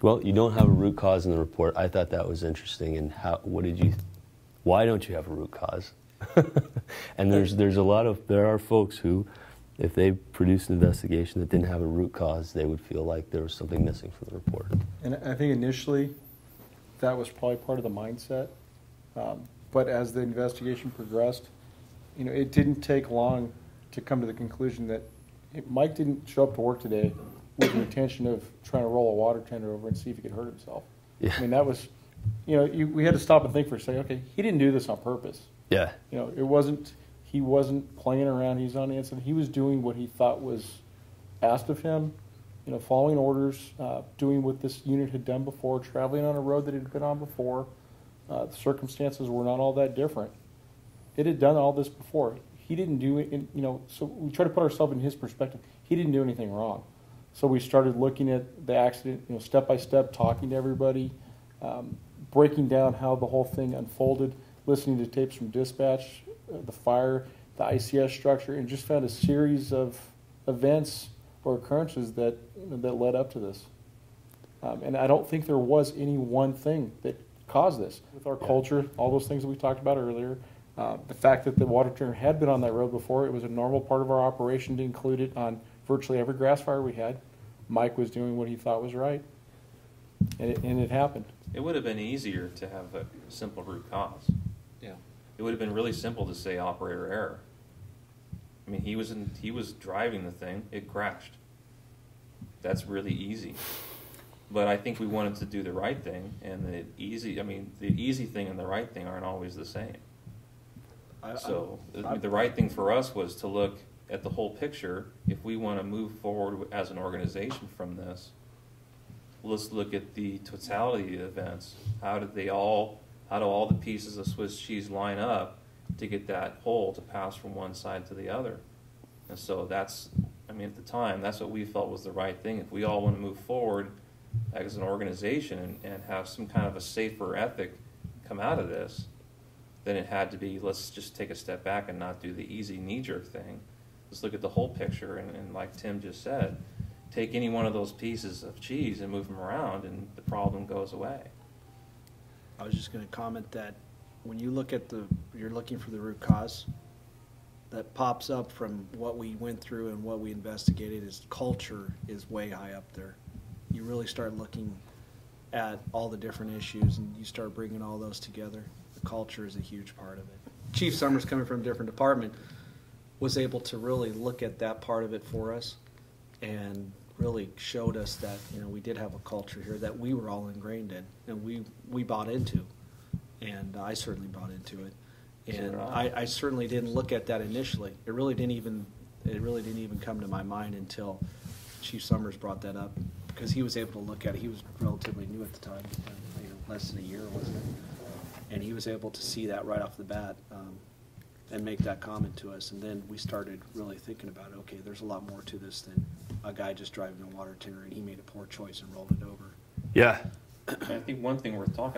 Well, you don't have a root cause in the report. I thought that was interesting. And why don't you have a root cause? And there are folks who, if they produced an investigation that didn't have a root cause, they would feel like there was something missing from the report. And I think initially that was probably part of the mindset. But as the investigation progressed, it didn't take long to come to the conclusion that Mike didn't show up to work today with the intention of trying to roll a water tender over and see if he could hurt himself. Yeah. I mean, that was, we had to stop and think for a second, okay, he didn't do this on purpose. Yeah. He wasn't playing around. He's on the inside. He was doing what he thought was asked of him, following orders, doing what this unit had done before, traveling on a road that it had been on before. The circumstances were not all that different. It had done all this before. He didn't do it, so we try to put ourselves in his perspective. He didn't do anything wrong. So we started looking at the accident, step by step, talking to everybody, breaking down how the whole thing unfolded, listening to tapes from dispatch, the fire, the ICS structure, and just found a series of events or occurrences that led up to this. And I don't think there was any one thing that caused this. With our culture, all those things that we talked about earlier, the fact that the water turner had been on that road before, it was a normal part of our operation to include it on virtually every grass fire we had. Mike was doing what he thought was right, and it happened. It would have been easier to have a simple root cause. Yeah. It would have been really simple to say operator error. I mean, he was driving the thing, it crashed. That's really easy. But I think we wanted to do the right thing, and the easy thing and the right thing aren't always the same. The right thing for us was to look at the whole picture. If we want to move forward as an organization from this, let's look at the totality of the events. How do all the pieces of Swiss cheese line up to get that whole to pass from one side to the other? And so at the time, that's what we felt was the right thing. If we all want to move forward as an organization and have some kind of a safer ethic come out of this, then it had to be, let's just take a step back and not do the easy knee-jerk thing. Let's look at the whole picture, and like Tim just said, take any one of those pieces of cheese and move them around, and the problem goes away. I was just going to comment that when you look at you're looking for the root cause, that pops up from what we went through and what we investigated is culture is way high up there. You really start looking at all the different issues, and you start bringing all those together. The culture is a huge part of it. Chief Summers, coming from a different department, was able to really look at that part of it for us and really showed us that we did have a culture here that we were all ingrained in and we bought into, and I certainly bought into it. And I certainly didn't look at that initially. It really didn't even come to my mind until Chief Summers brought that up, because he was able to look at it. He was relatively new at the time, less than a year, wasn't it? And he was able to see that right off the bat and make that comment to us. And then we started really thinking about, okay, there's a lot more to this than a guy just driving a water tender and he made a poor choice and rolled it over. Yeah. I think one thing worth talking